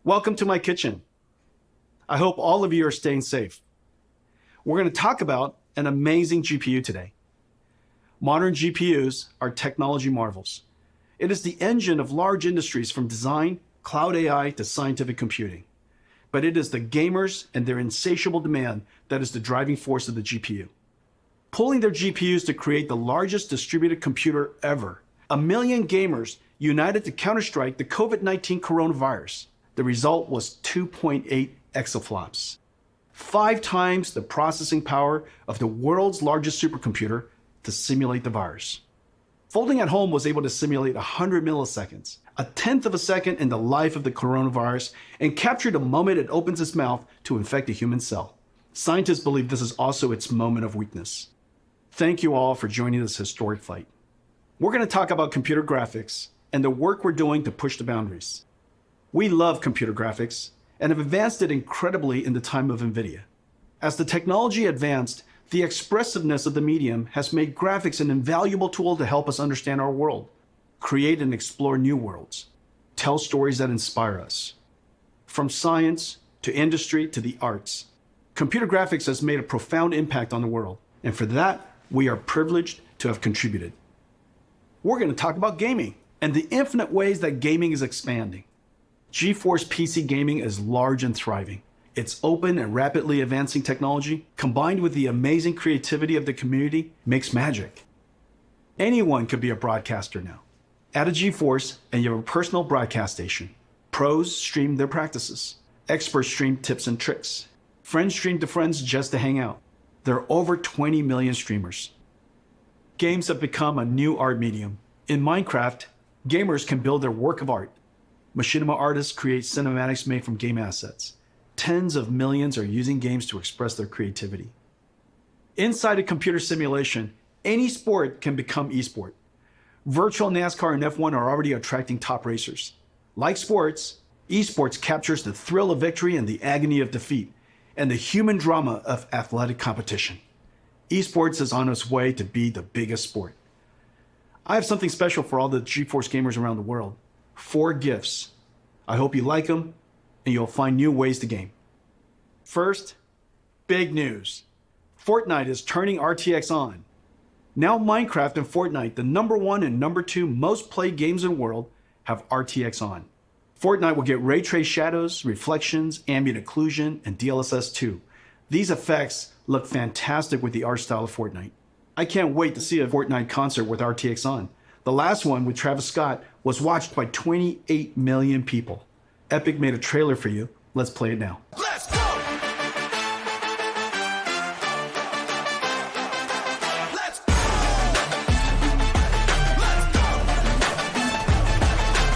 Welcome to my kitchen. I hope all of you are staying safe. We're going to talk about an amazing GPU today. Modern GPUs are technology marvels. It is the engine of large industries from design, cloud AI to scientific computing. But it is the gamers and their insatiable demand that is the driving force of the GPU. Pulling their GPUs to create the largest distributed computer ever. 1 million gamers united to counterstrike the COVID-19 coronavirus. The result was 2.8 exaflops, 5 times the processing power of the world's largest supercomputer to simulate the virus. Folding at Home was able to simulate 100 milliseconds, a tenth of a second in the life of the coronavirus, and capture the moment it opens its mouth to infect a human cell. Scientists believe this is also its moment of weakness. Thank you all for joining this historic fight. We're going to talk about computer graphics and the work we're doing to push the boundaries. We love computer graphics and have advanced it incredibly in the time of NVIDIA. As the technology advanced, the expressiveness of the medium has made graphics an invaluable tool to help us understand our world, create and explore new worlds, tell stories that inspire us. From science to industry to the arts, computer graphics has made a profound impact on the world, and for that, we are privileged to have contributed. We're going to talk about gaming and the infinite ways that gaming is expanding. GeForce PC gaming is large and thriving. Its open and rapidly advancing technology, combined with the amazing creativity of the community, makes magic. Anyone could be a broadcaster now. Add a GeForce and you have a personal broadcast station. Pros stream their practices. Experts stream tips and tricks. Friends stream to friends just to hang out. There are over 20 million streamers. Games have become a new art medium. In Minecraft, gamers can build their work of art. Machinima artists create cinematics made from game assets. Tens of millions are using games to express their creativity. Inside a computer simulation, any sport can become esport. Virtual NASCAR and F1 are already attracting top racers. Like sports, esports captures the thrill of victory and the agony of defeat, and the human drama of athletic competition. Esports is on its way to be the biggest sport. I have something special for all the GeForce gamers around the world. 4 gifts. I hope you like them and you'll find new ways to game. First, big news. Fortnite is turning RTX on. Now Minecraft and Fortnite, the #1 and #2 most played games in the world, have RTX on. Fortnite will get ray trace shadows, reflections, ambient occlusion, and DLSS 2. These effects look fantastic with the art style of Fortnite. I can't wait to see a Fortnite concert with RTX on. The last one with Travis Scott was watched by 28 million people. Epic made a trailer for you. Let's play it now. Let's go! Let's go! Let's go! Let's go!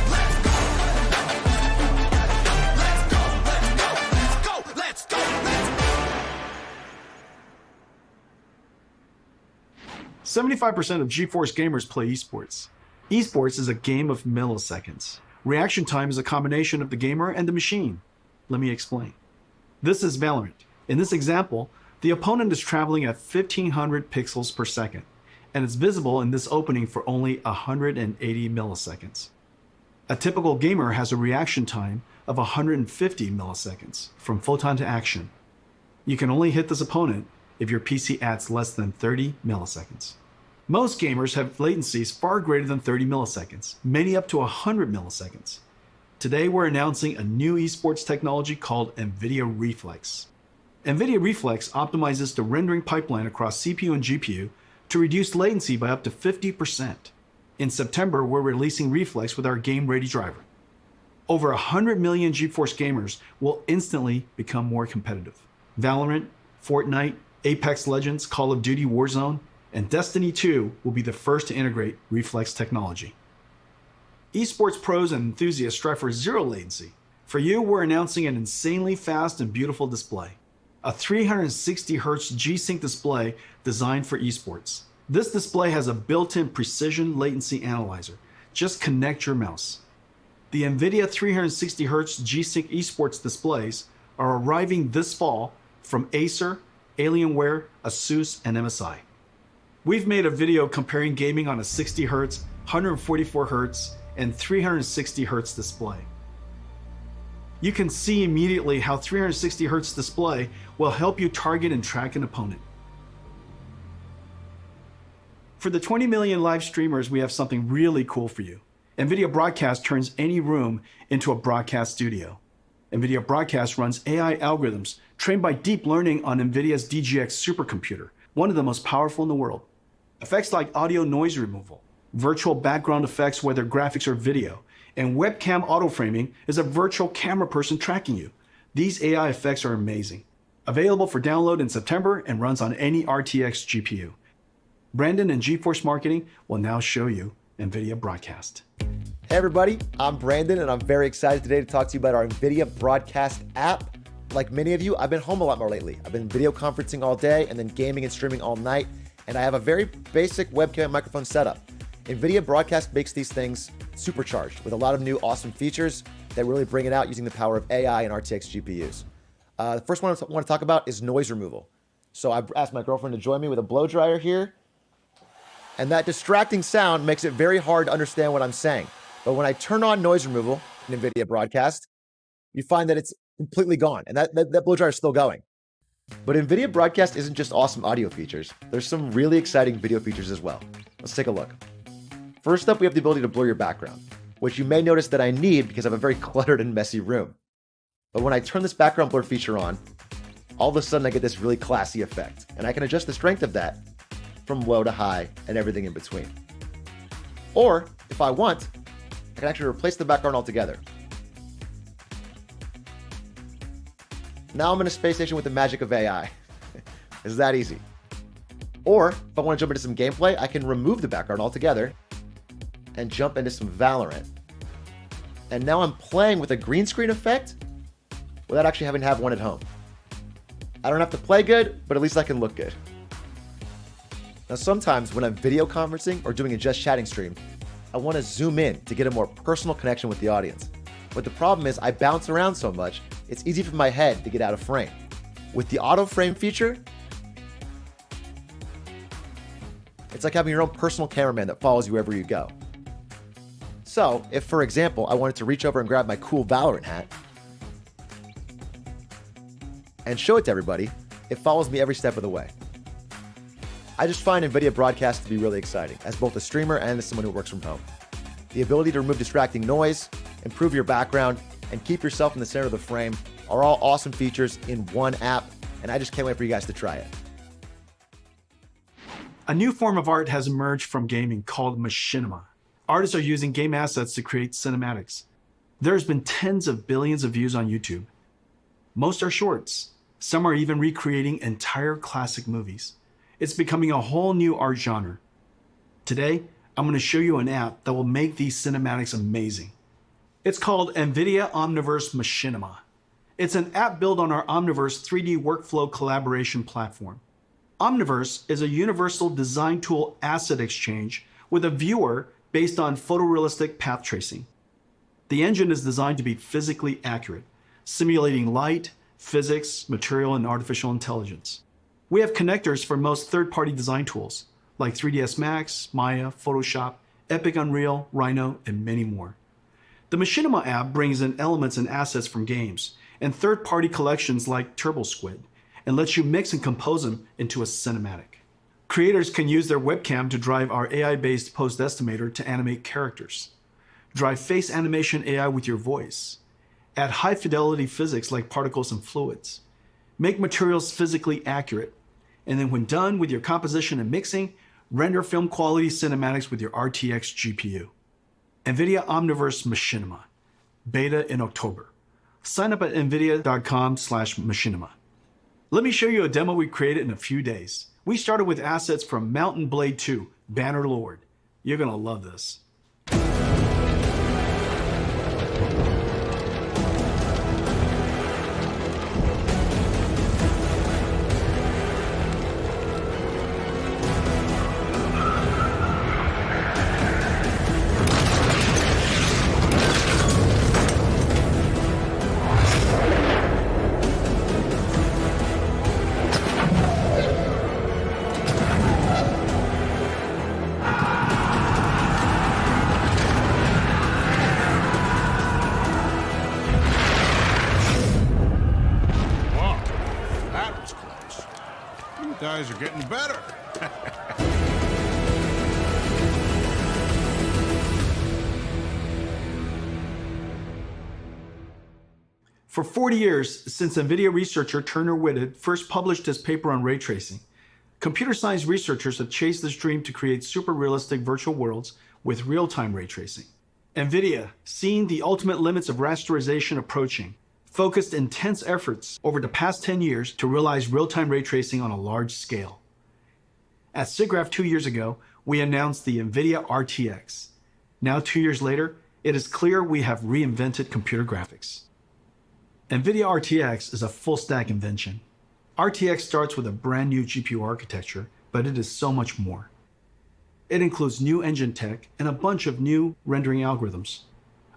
Let's go! Let's go! Let's go! Let's go! 75% of GeForce gamers play esports. Esports is a game of milliseconds. Reaction time is a combination of the gamer and the machine. Let me explain. This is Valorant. In this example, the opponent is traveling at 1500 pixels per second, and it's visible in this opening for only 180 milliseconds. A typical gamer has a reaction time of 150 milliseconds from photon to action. You can only hit this opponent if your PC adds less than 30 milliseconds. Most gamers have latencies far greater than 30 milliseconds, many up to 100 milliseconds. Today we're announcing a new esports technology called NVIDIA Reflex. NVIDIA Reflex optimizes the rendering pipeline across CPU and GPU to reduce latency by up to 50%. In September, we're releasing Reflex with our game-ready driver. Over 100 million GeForce gamers will instantly become more competitive. Valorant, Fortnite, Apex Legends, Call of Duty Warzone, and Destiny 2 will be the first to integrate Reflex technology. Esports pros and enthusiasts strive for zero latency. For you, we're announcing an insanely fast and beautiful display. A 360Hz G-Sync display designed for esports. This display has a built-in precision latency analyzer. Just connect your mouse. The NVIDIA 360Hz G-Sync esports displays are arriving this fall from Acer, Alienware, ASUS, and MSI. We've made a video comparing gaming on a 60Hz, 144Hz, and 360Hz display. You can see immediately how 360 Hz display will help you target and track an opponent. For the 20 million live streamers, we have something really cool for you. NVIDIA Broadcast turns any room into a broadcast studio. NVIDIA Broadcast runs AI algorithms trained by deep learning on NVIDIA's DGX supercomputer, one of the most powerful in the world. Effects like audio noise removal, virtual background effects whether graphics or video, and webcam auto-framing is a virtual camera person tracking you. These AI effects are amazing. Available for download in September and runs on any RTX GPU. Brandon and GeForce Marketing will now show you NVIDIA Broadcast. Hey everybody, I'm Brandon and I'm very excited today to talk to you about our NVIDIA Broadcast app. Like many of you, I've been home a lot more lately. I've been video conferencing all day and then gaming and streaming all night, and I have a very basic webcam and microphone setup. NVIDIA Broadcast makes these things supercharged with a lot of new awesome features that really bring it out using the power of AI and RTX GPUs. The first one I want to talk about is noise removal. So I've asked my girlfriend to join me with a blow dryer here, and that distracting sound makes it very hard to understand what I'm saying. But when I turn on noise removal in NVIDIA Broadcast, you find that it's completely gone, and that blow dryer is still going. But NVIDIA Broadcast isn't just awesome audio features. There's some really exciting video features as well. Let's take a look. First up, we have the ability to blur your background, which you may notice that I need because I have a very cluttered and messy room. But when I turn this background blur feature on, all of a sudden I get this really classy effect, and I can adjust the strength of that from low to high and everything in between. Or, if I want, I can actually replace the background altogether. Now I'm in a space station with the magic of AI. It's that easy. Or, if I want to jump into some gameplay, I can remove the background altogether and jump into some Valorant. And now I'm playing with a green screen effect without actually having to have one at home. I don't have to play good, but at least I can look good. Now sometimes when I'm video conferencing or doing a just chatting stream, I want to zoom in to get a more personal connection with the audience. But the problem is I bounce around so much, it's easy for my head to get out of frame. With the auto frame feature, it's like having your own personal cameraman that follows you wherever you go. So if, for example, I wanted to reach over and grab my cool Valorant hat and show it to everybody, it follows me every step of the way. I just find NVIDIA Broadcast to be really exciting as both a streamer and as someone who works from home. The ability to remove distracting noise, improve your background, and keep yourself in the center of the frame are all awesome features in one app, and I just can't wait for you guys to try it. A new form of art has emerged from gaming called machinima. Artists are using game assets to create cinematics. There's been tens of billions of views on YouTube. Most are shorts. Some are even recreating entire classic movies. It's becoming a whole new art genre. Today, I'm going to show you an app that will make these cinematics amazing. It's called NVIDIA Omniverse Machinima. It's an app built on our Omniverse 3D workflow collaboration platform. Omniverse is a universal design tool asset exchange with a viewer based on photorealistic path tracing. The engine is designed to be physically accurate, simulating light, physics, material, and artificial intelligence. We have connectors for most third-party design tools, like 3ds Max, Maya, Photoshop, Epic Unreal, Rhino, and many more. The Machinima app brings in elements and assets from games and third-party collections like TurboSquid and lets you mix and compose them into a cinematic. Creators can use their webcam to drive our AI-based post estimator to animate characters, drive face animation AI with your voice, add high-fidelity physics like particles and fluids, make materials physically accurate, and then when done with your composition and mixing, render film quality cinematics with your RTX GPU. NVIDIA Omniverse Machinima, beta in October. Sign up at nvidia.com/machinima. Let me show you a demo we created in a few days. We started with assets from Mountain Blade 2, Banner Lord. You're gonna love this. guys are getting better. For 40 years, since NVIDIA researcher Turner Whitted first published his paper on ray tracing, computer science researchers have chased this dream to create super realistic virtual worlds with real-time ray tracing. NVIDIA, seeing the ultimate limits of rasterization approaching, focused intense efforts over the past 10 years to realize real-time ray tracing on a large scale. At SIGGRAPH 2 years ago, we announced the NVIDIA RTX. Now 2 years later, it is clear we have reinvented computer graphics. NVIDIA RTX is a full-stack invention. RTX starts with a brand new GPU architecture, but it is so much more. It includes new engine tech and a bunch of new rendering algorithms.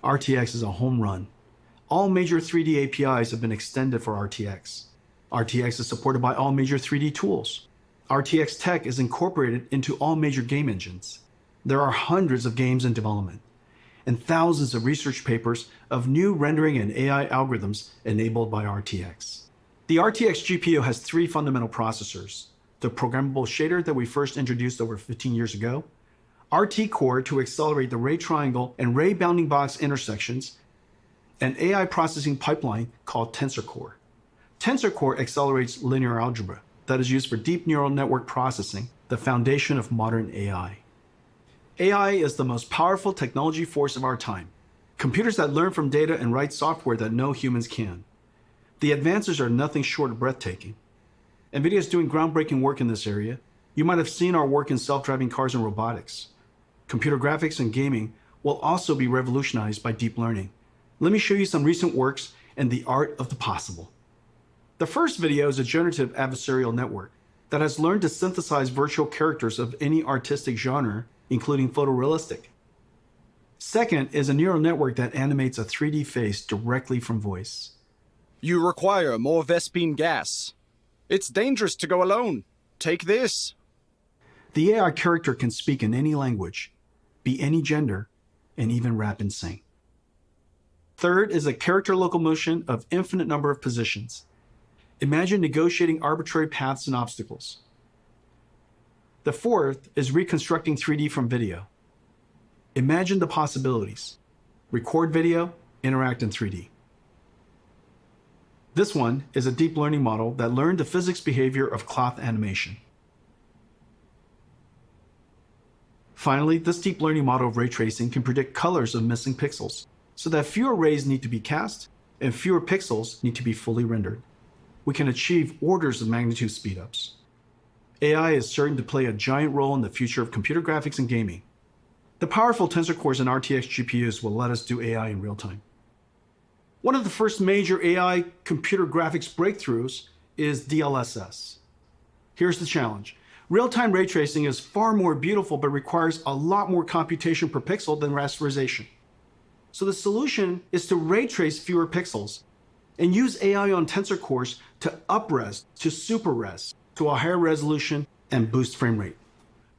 RTX is a home run. All major 3D APIs have been extended for RTX. RTX is supported by all major 3D tools. RTX tech is incorporated into all major game engines. There are hundreds of games in development and thousands of research papers of new rendering and AI algorithms enabled by RTX. The RTX GPU has 3 fundamental processors: the programmable shader that we first introduced over 15 years ago, RT Core to accelerate the ray triangle and ray bounding box intersections, an AI processing pipeline called Tensor Core. Tensor Core accelerates linear algebra that is used for deep neural network processing, the foundation of modern AI. AI is the most powerful technology force of our time. Computers that learn from data and write software that no humans can. The advances are nothing short of breathtaking. NVIDIA is doing groundbreaking work in this area. You might have seen our work in self-driving cars and robotics. Computer graphics and gaming will also be revolutionized by deep learning. Let me show you some recent works and the art of the possible. The first video is a generative adversarial network that has learned to synthesize virtual characters of any artistic genre, including photorealistic. Second is a neural network that animates a 3D face directly from voice. You require more Vespine gas. It's dangerous to go alone. Take this. The AI character can speak in any language, be any gender, and even rap and sing. Third is a character locomotion of infinite number of positions. Imagine negotiating arbitrary paths and obstacles. The fourth is reconstructing 3D from video. Imagine the possibilities. Record video, interact in 3D. This one is a deep learning model that learned the physics behavior of cloth animation. Finally, this deep learning model of ray tracing can predict colors of missing pixels, so that fewer rays need to be cast and fewer pixels need to be fully rendered. We can achieve orders of magnitude speedups. AI is certain to play a giant role in the future of computer graphics and gaming. The powerful Tensor Cores and RTX GPUs will let us do AI in real time. One of the first major AI computer graphics breakthroughs is DLSS. Here's the challenge. Real-time ray tracing is far more beautiful but requires a lot more computation per pixel than rasterization. So the solution is to ray trace fewer pixels and use AI on Tensor Cores to up-res to super-res to a higher resolution and boost frame rate.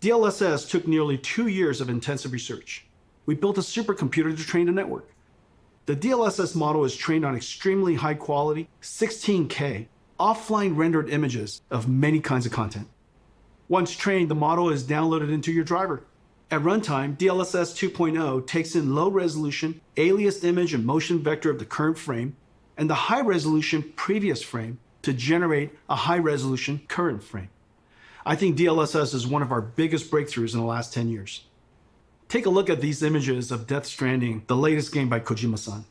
DLSS took nearly 2 years of intensive research. We built a supercomputer to train the network. The DLSS model is trained on extremely high quality, 16K, offline rendered images of many kinds of content. Once trained, the model is downloaded into your driver. At runtime, DLSS 2.0 takes in low resolution, aliased image and motion vector of the current frame, and the high resolution previous frame to generate a high resolution current frame. I think DLSS is one of our biggest breakthroughs in the last 10 years. Take a look at these images of Death Stranding, the latest game by Kojima-san.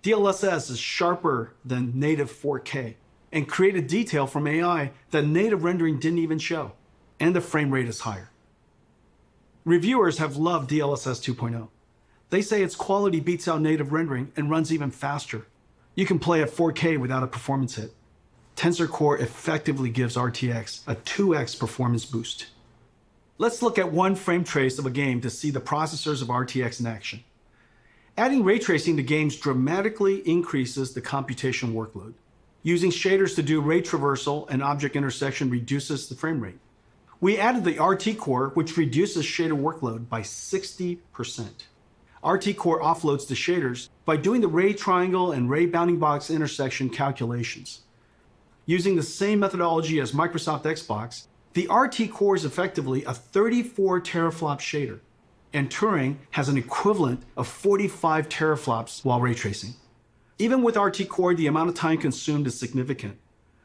DLSS is sharper than native 4K and created detail from AI that native rendering didn't even show, and the frame rate is higher. Reviewers have loved DLSS 2.0. They say its quality beats out native rendering and runs even faster. You can play at 4K without a performance hit. Tensor Core effectively gives RTX a 2x performance boost. Let's look at one frame trace of a game to see the processors of RTX in action. Adding ray tracing to games dramatically increases the computation workload. Using shaders to do ray traversal and object intersection reduces the frame rate. We added the RT Core, which reduces shader workload by 60%. RT Core offloads the shaders by doing the ray triangle and ray bounding box intersection calculations. Using the same methodology as Microsoft Xbox, The RT core is effectively a 34 teraflop shader, and Turing has an equivalent of 45 teraflops while ray tracing. Even with RT core, the amount of time consumed is significant.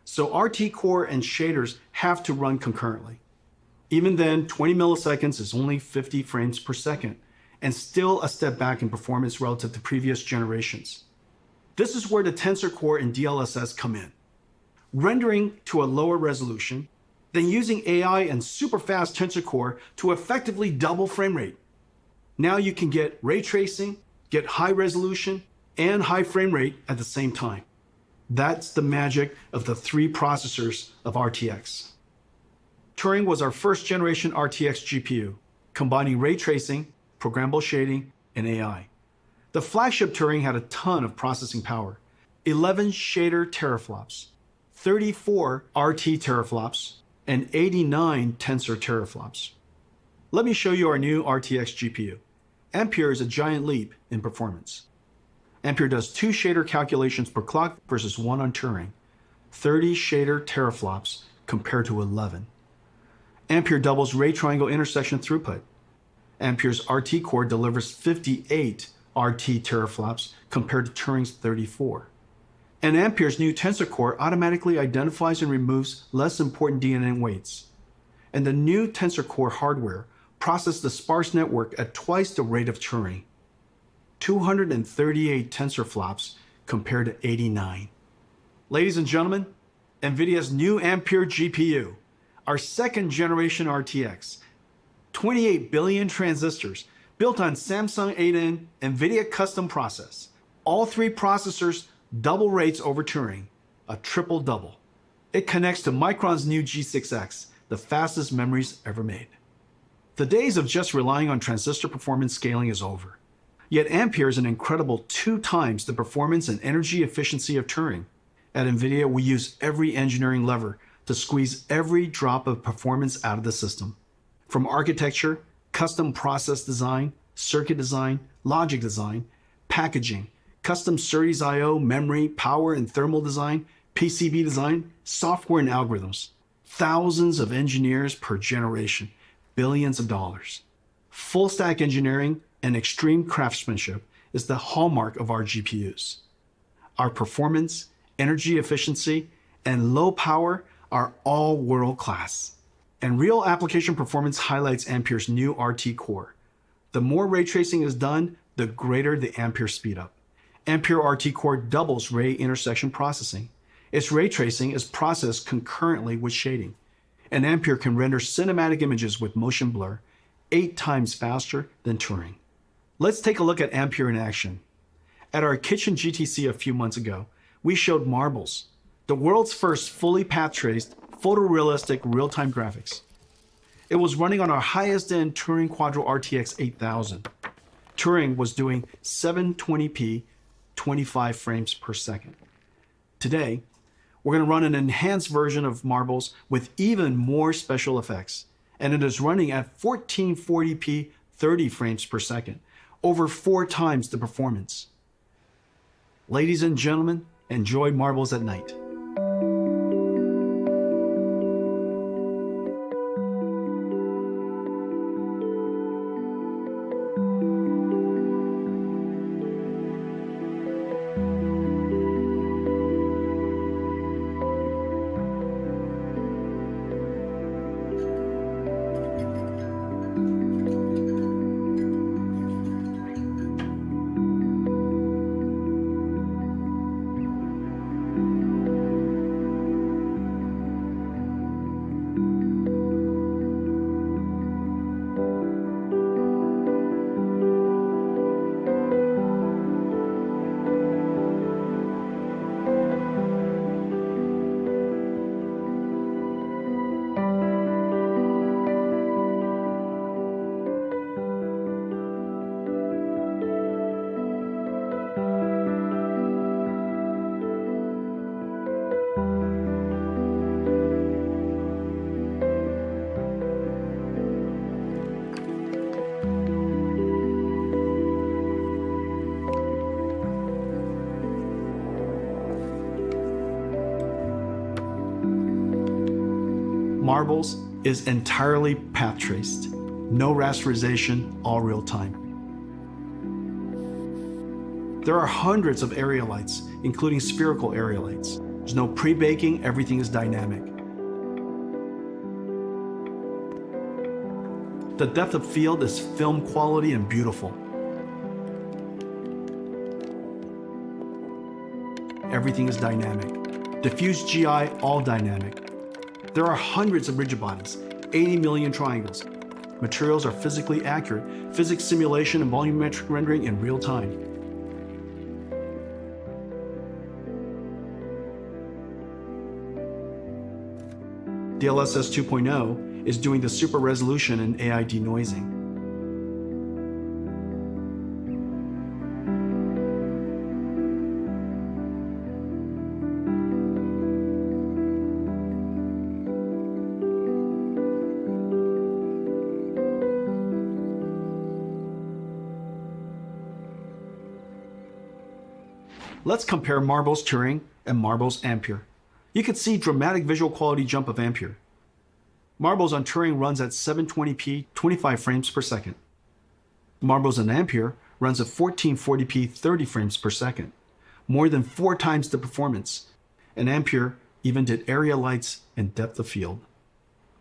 So RT core and shaders have to run concurrently. Even then, 20 milliseconds is only 50 frames per second, and still a step back in performance relative to previous generations. This is where the Tensor Core and DLSS come in. Rendering to a lower resolution, then using AI and super fast Tensor Core to effectively double frame rate. Now you can get ray tracing, get high resolution, and high frame rate at the same time. That's the magic of the three processors of RTX. Turing was our first generation RTX GPU, combining ray tracing, programmable shading, and AI. The flagship Turing had a ton of processing power, 11 shader teraflops, 34 RT teraflops, and 89 tensor teraflops. Let me show you our new RTX GPU. Ampere is a giant leap in performance. Ampere does 2 shader calculations per clock versus 1 on Turing, 30 shader teraflops compared to 11. Ampere doubles ray triangle intersection throughput. Ampere's RT core delivers 58 RT teraflops compared to Turing's 34. And Ampere's new Tensor Core automatically identifies and removes less important DNA weights. And the new Tensor Core hardware processes the sparse network at twice the rate of Turing. 238 tensor flops compared to 89. Ladies and gentlemen, NVIDIA's new Ampere GPU, our second generation RTX, 28 billion transistors built on Samsung 8N NVIDIA custom process. All three processors double rates over Turing, a triple double. It connects to Micron's new G6X, the fastest memories ever made. The days of just relying on transistor performance scaling is over. Yet Ampere is an incredible 2 times the performance and energy efficiency of Turing. At NVIDIA, we use every engineering lever to squeeze every drop of performance out of the system. From architecture, custom process design, circuit design, logic design, packaging, custom SerDes I/O, memory, power and thermal design, PCB design, software and algorithms. Thousands of engineers per generation, billions of dollars. Full stack engineering and extreme craftsmanship is the hallmark of our GPUs. Our performance, energy efficiency, and low power are all world-class. And real application performance highlights Ampere's new RT core. The more ray tracing is done, the greater the Ampere speedup. Ampere RT core doubles ray intersection processing. Its ray tracing is processed concurrently with shading. And Ampere can render cinematic images with motion blur 8 times faster than Turing. Let's take a look at Ampere in action. At our kitchen GTC a few months ago, we showed Marbles, the world's first fully path-traced, photorealistic real-time graphics. It was running on our highest-end Turing Quadro RTX 8000. Turing was doing 720p, 25 frames per second. Today, we're going to run an enhanced version of Marbles with even more special effects, and it is running at 1440p, 30 frames per second, over 4 times the performance. Ladies and gentlemen, enjoy Marbles at night. Marbles is entirely path traced. No rasterization, all real time. There are hundreds of area lights, including spherical area lights. There's no pre-baking, everything is dynamic. The depth of field is film quality and beautiful. Everything is dynamic. Diffuse GI, all dynamic. There are hundreds of rigid bodies, 80 million triangles. Materials are physically accurate, physics simulation and volumetric rendering in real time. DLSS 2.0 is doing the super resolution and AI denoising. Let's compare Marble's Turing and Marble's Ampere. You can see dramatic visual quality jump of Ampere. Marbles on Turing runs at 720p 25 frames per second. Marbles on Ampere runs at 1440p 30 frames per second, more than 4 times the performance. And Ampere even did area lights and depth of field.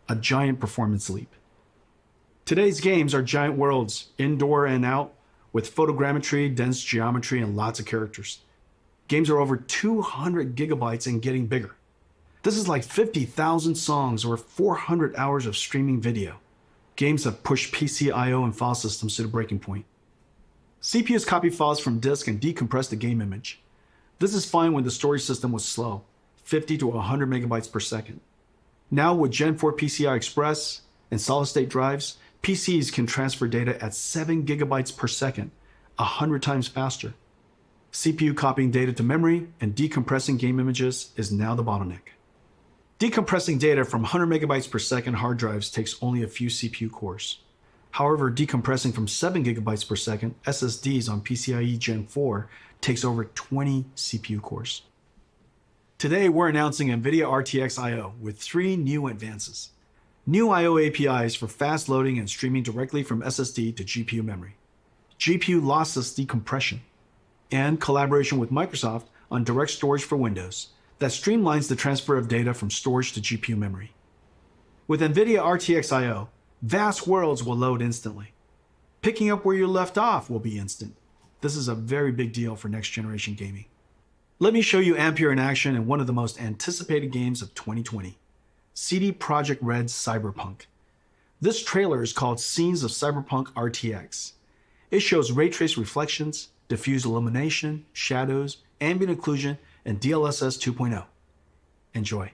A giant performance leap. Today's games are giant worlds, indoor and out, with photogrammetry, dense geometry, and lots of characters. Games are over 200 gigabytes and getting bigger. This is like 50,000 songs or 400 hours of streaming video. Games have pushed PC I/O and file systems to the breaking point. CPUs copy files from disk and decompress the game image. This is fine when the storage system was slow, 50 to 100 megabytes per second. Now with Gen 4 PCI Express and solid-state drives, PCs can transfer data at 7 gigabytes per second, 100 times faster. CPU copying data to memory and decompressing game images is now the bottleneck. Decompressing data from 100 megabytes per second hard drives takes only a few CPU cores. However, decompressing from 7 gigabytes per second SSDs on PCIe Gen 4 takes over 20 CPU cores. Today, we're announcing NVIDIA RTX I/O with 3 new advances. New I/O APIs for fast loading and streaming directly from SSD to GPU memory. GPU lossless decompression. And collaboration with Microsoft on direct storage for Windows that streamlines the transfer of data from storage to GPU memory. With NVIDIA RTX I/O, vast worlds will load instantly. Picking up where you left off will be instant. This is a very big deal for next generation gaming. Let me show you Ampere in action in one of the most anticipated games of 2020, CD Projekt Red's Cyberpunk. This trailer is called Scenes of Cyberpunk RTX. It shows ray trace reflections, diffuse illumination, shadows, ambient occlusion, and DLSS 2.0. Enjoy.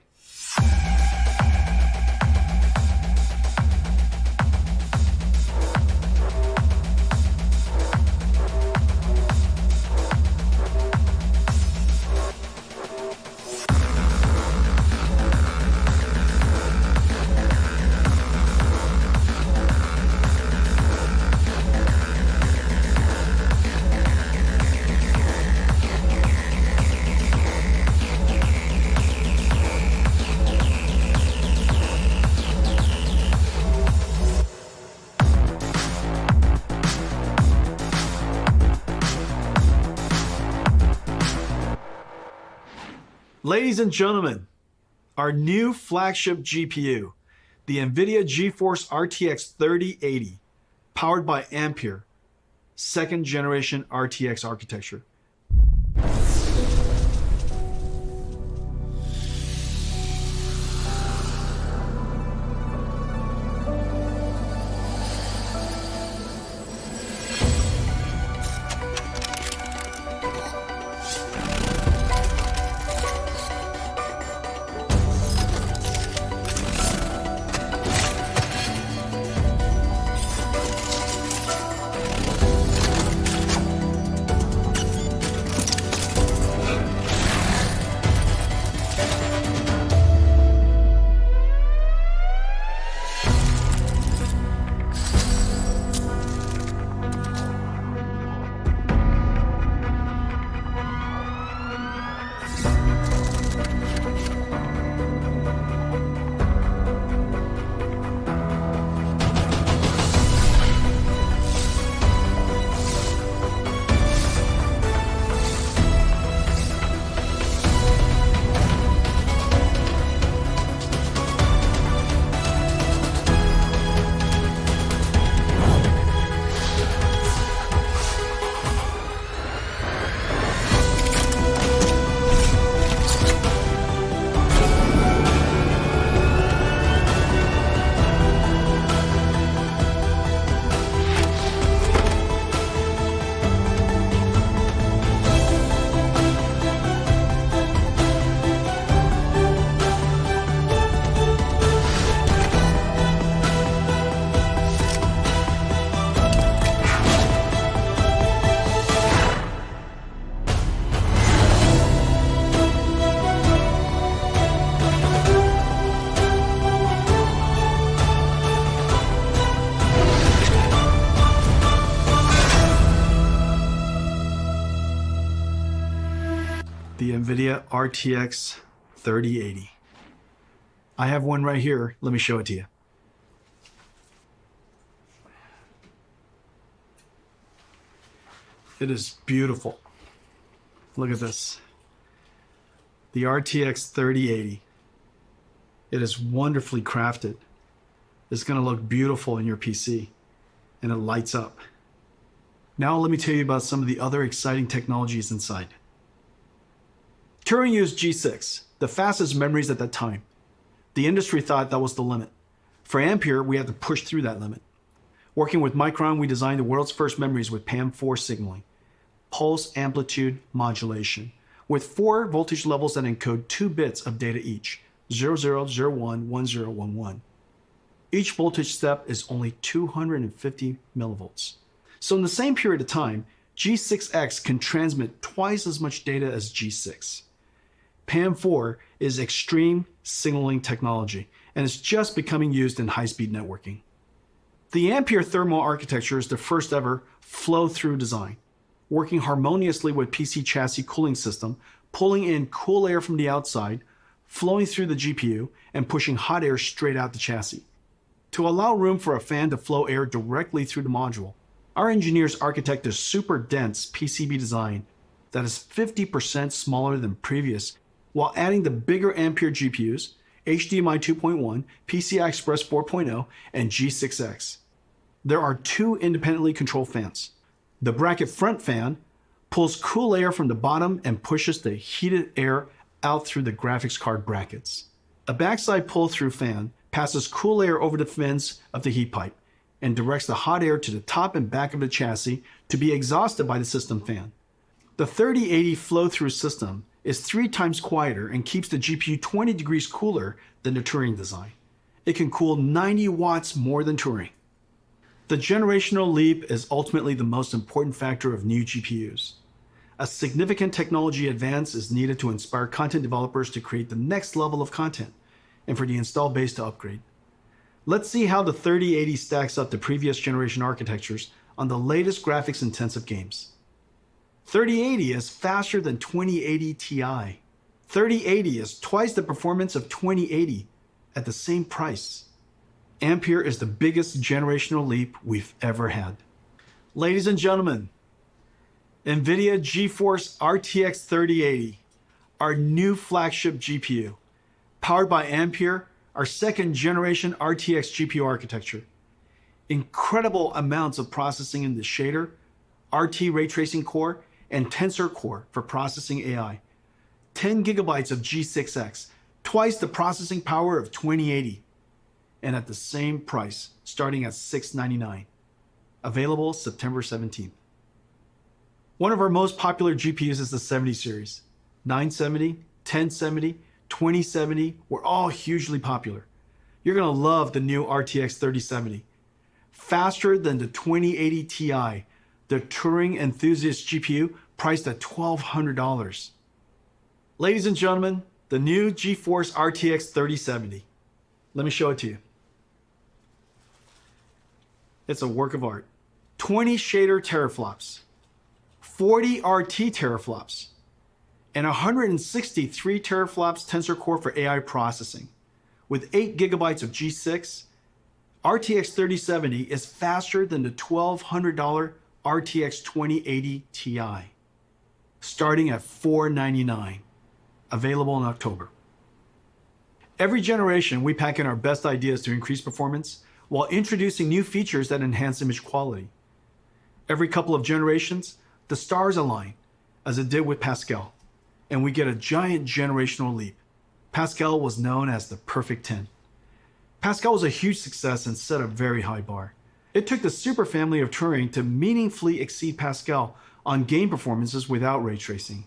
Ladies and gentlemen, our new flagship GPU, the NVIDIA GeForce RTX 3080, powered by Ampere, second generation RTX architecture. The NVIDIA RTX 3080. I have one right here. Let me show it to you. It is beautiful. Look at this. The RTX 3080. It is wonderfully crafted. It's going to look beautiful in your PC, and it lights up. Now let me tell you about some of the other exciting technologies inside. Turing used G6, the fastest memories at that time. The industry thought that was the limit. For Ampere, we had to push through that limit. Working with Micron, we designed the world's first memories with PAM4 signaling, pulse amplitude modulation, with 4 voltage levels that encode 2 bits of data each, 0001, 1011. Each voltage step is only 250 millivolts. So in the same period of time, G6X can transmit twice as much data as G6. PAM4 is extreme signaling technology, and it's just becoming used in high-speed networking. The Ampere thermal architecture is the first ever flow-through design, working harmoniously with PC chassis cooling system, pulling in cool air from the outside, flowing through the GPU, and pushing hot air straight out the chassis. To allow room for a fan to flow air directly through the module, our engineers architected a super dense PCB design that is 50% smaller than previous, while adding the bigger Ampere GPUs, HDMI 2.1, PCI Express 4.0, and G6X. There are 2 independently controlled fans. The bracket front fan pulls cool air from the bottom and pushes the heated air out through the graphics card brackets. A backside pull-through fan passes cool air over the fins of the heat pipe and directs the hot air to the top and back of the chassis to be exhausted by the system fan. The 3080 flow-through system is 3 times quieter and keeps the GPU 20 degrees cooler than the Turing design. It can cool 90 watts more than Turing. The generational leap is ultimately the most important factor of new GPUs. A significant technology advance is needed to inspire content developers to create the next level of content and for the install base to upgrade. Let's see how the 3080 stacks up to previous generation architectures on the latest graphics-intensive games. 3080 is faster than 2080 Ti. 3080 is twice the performance of 2080 at the same price. Ampere is the biggest generational leap we've ever had. Ladies and gentlemen, NVIDIA GeForce RTX 3080, our new flagship GPU, powered by Ampere, our second generation RTX GPU architecture. Incredible amounts of processing in the shader, RT ray tracing core, and tensor core for processing AI. 10 gigabytes of G6X, twice the processing power of 2080, and at the same price, starting at $699. Available September 17th. One of our most popular GPUs is the 70 series. 970, 1070, 2070 were all hugely popular. You're going to love the new RTX 3070. Faster than the 2080 Ti, the Turing enthusiast GPU priced at $1,200. Ladies and gentlemen, the new GeForce RTX 3070. Let me show it to you. It's a work of art. 20 shader teraflops, 40 RT teraflops, and 163 teraflops tensor core for AI processing. With 8 gigabytes of G6, RTX 3070 is faster than the $1,200 RTX 2080 Ti, starting at $499, available in October. Every generation, we pack in our best ideas to increase performance while introducing new features that enhance image quality. Every couple of generations, the stars align, as it did with Pascal, and we get a giant generational leap. Pascal was known as the perfect 10. Pascal was a huge success and set a very high bar. It took the super family of Turing to meaningfully exceed Pascal on game performances without ray tracing.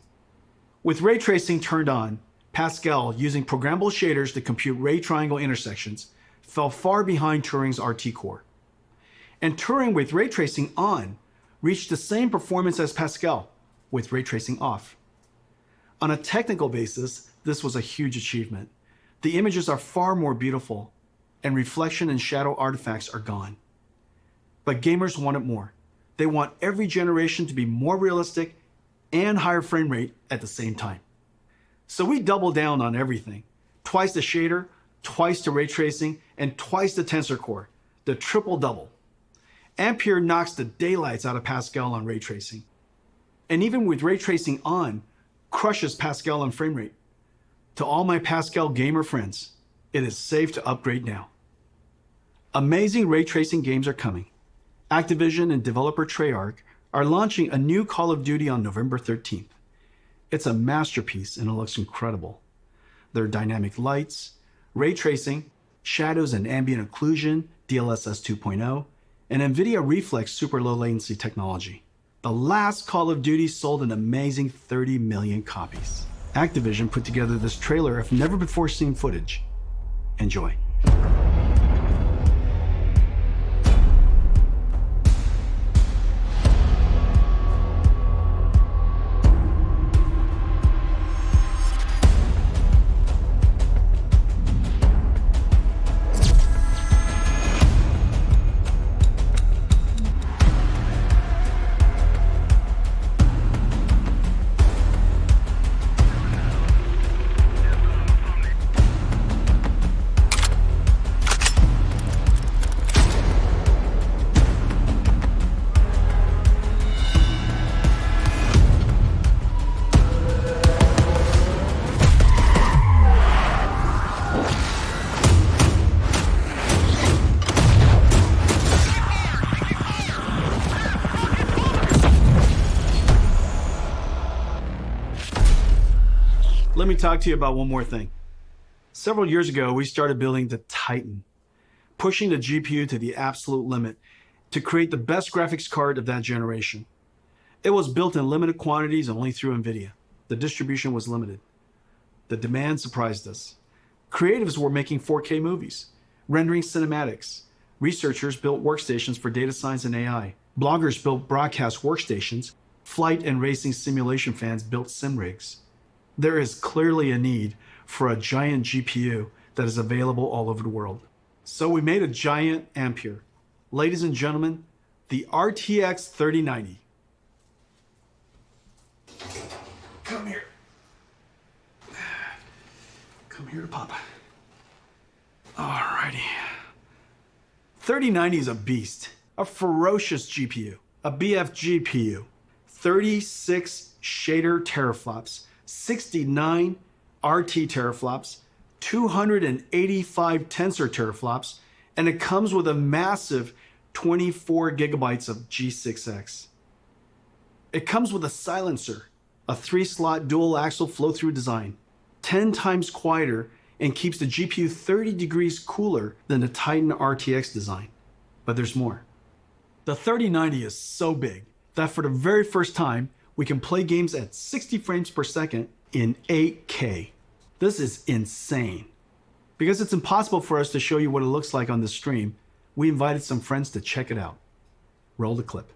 With ray tracing turned on, Pascal, using programmable shaders to compute ray triangle intersections, fell far behind Turing's RT core. And Turing with ray tracing on reached the same performance as Pascal with ray tracing off. On a technical basis, this was a huge achievement. The images are far more beautiful, and reflection and shadow artifacts are gone. But gamers wanted more. They want every generation to be more realistic and higher frame rate at the same time. So we double down on everything. Twice the shader, twice the ray tracing, and twice the tensor core. The triple double. Ampere knocks the daylights out of Pascal on ray tracing. And even with ray tracing on, crushes Pascal on frame rate. To all my Pascal gamer friends, it is safe to upgrade now. Amazing ray tracing games are coming. Activision and developer Treyarch are launching a new Call of Duty on November 13th. It's a masterpiece and it looks incredible. There are dynamic lights, ray tracing, shadows and ambient occlusion, DLSS 2.0, and NVIDIA Reflex super low latency technology. The last Call of Duty sold an amazing 30 million copies. Activision put together this trailer of never before seen footage. Enjoy. Let me talk to you about one more thing. Several years ago, we started building the Titan, pushing the GPU to the absolute limit to create the best graphics card of that generation. It was built in limited quantities and only through NVIDIA. The distribution was limited. The demand surprised us. Creatives were making 4K movies, rendering cinematics. Researchers built workstations for data science and AI. Bloggers built broadcast workstations. Flight and racing simulation fans built sim rigs. There is clearly a need for a giant GPU that is available all over the world. So we made a giant Ampere. Ladies and gentlemen, the RTX 3090. Come here. Come here to Papa. Alrighty. 3090 is a beast, a ferocious GPU, a BF GPU, 36 shader teraflops, 69 RT teraflops, 285 tensor teraflops, and it comes with a massive 24 gigabytes of G6X. It comes with a silencer, a 3-slot dual axle flow-through design, 10 times quieter, and keeps the GPU 30 degrees cooler than the Titan RTX design. But there's more. The 3090 is so big that for the very first time, we can play games at 60 frames per second in 8K. This is insane. Because it's impossible for us to show you what it looks like on the stream, we invited some friends to check it out. Roll the clip.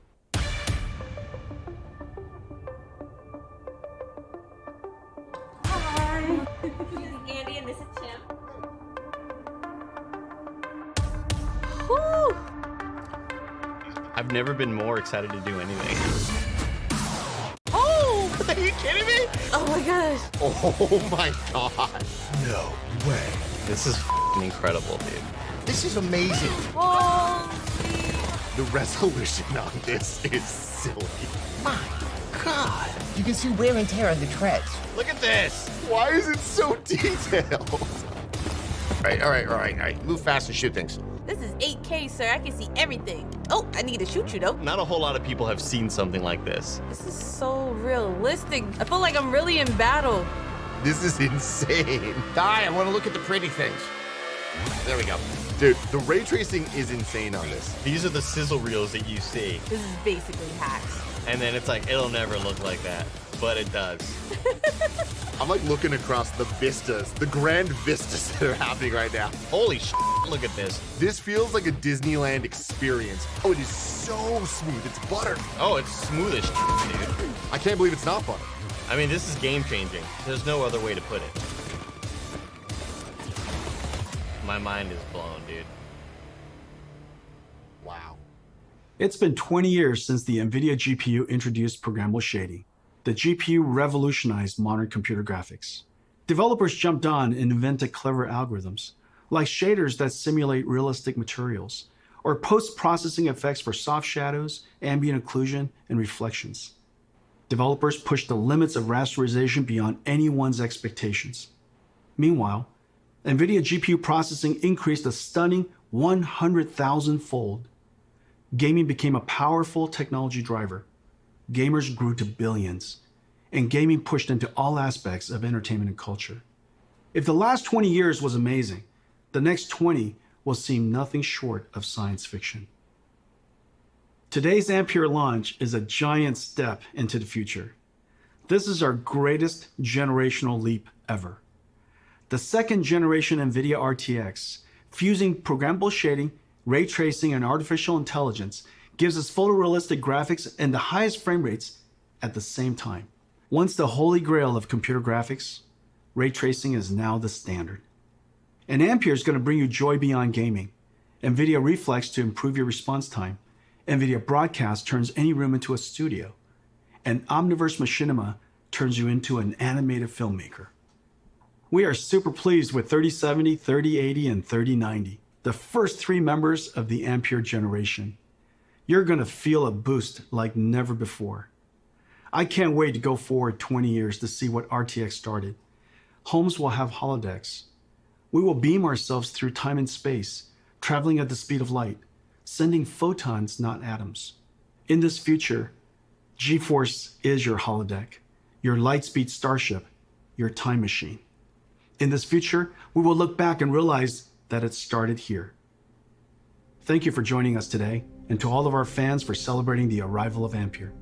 Hi. This is Andy and this is Tim. Woo! I've never been more excited to do anything. Oh! Are you kidding me? Oh my gosh. Oh my god. No way. This is f***ing incredible, dude. This is amazing. Holy. The resolution on this is silly. My god. You can see wear and tear on the treads. Look at this. Why is it so detailed? All right. Move fast and shoot things. This is 8K, sir. I can see everything. Oh, I need to shoot you though. Not a whole lot of people have seen something like this. This is so realistic. I feel like I'm really in battle. This is insane. Di, I want to look at the pretty things. There we go. Dude, the ray tracing is insane on this. These are the sizzle reels that you see. This is basically hacks. And then it's like, it'll never look like that. But it does. I'm like looking across the vistas, the grand vistas that are happening right now. Holy shit, look at this. This feels like a Disneyland experience. Oh, it is so smooth. It's butter. Oh, it's smooth as shit, dude. I can't believe it's not butter. I mean, this is game changing. There's no other way to put it. My mind is blown, dude. Wow. It's been 20 years since the NVIDIA GPU introduced programmable shading. The GPU revolutionized modern computer graphics. Developers jumped on and invented clever algorithms, like shaders that simulate realistic materials, or post-processing effects for soft shadows, ambient occlusion, and reflections. Developers pushed the limits of rasterization beyond anyone's expectations. Meanwhile, NVIDIA GPU processing increased a stunning 100,000-fold. Gaming became a powerful technology driver. Gamers grew to billions, and gaming pushed into all aspects of entertainment and culture. If the last 20 years was amazing, the next 20 will seem nothing short of science fiction. Today's Ampere launch is a giant step into the future. This is our greatest generational leap ever. The second generation NVIDIA RTX, fusing programmable shading, ray tracing, and artificial intelligence, gives us photorealistic graphics and the highest frame rates at the same time. Once the holy grail of computer graphics, ray tracing is now the standard. And Ampere is going to bring you joy beyond gaming. NVIDIA Reflex to improve your response time. NVIDIA Broadcast turns any room into a studio. And Omniverse Machinima turns you into an animated filmmaker. We are super pleased with 3070, 3080, and 3090, the first three members of the Ampere generation. You're going to feel a boost like never before. I can't wait to go forward 20 years to see what RTX started. Homes will have holodecks. We will beam ourselves through time and space, traveling at the speed of light, sending photons, not atoms. In this future, GeForce is your holodeck, your lightspeed starship, your time machine. In this future, we will look back and realize that it started here. Thank you for joining us today, and to all of our fans for celebrating the arrival of Ampere.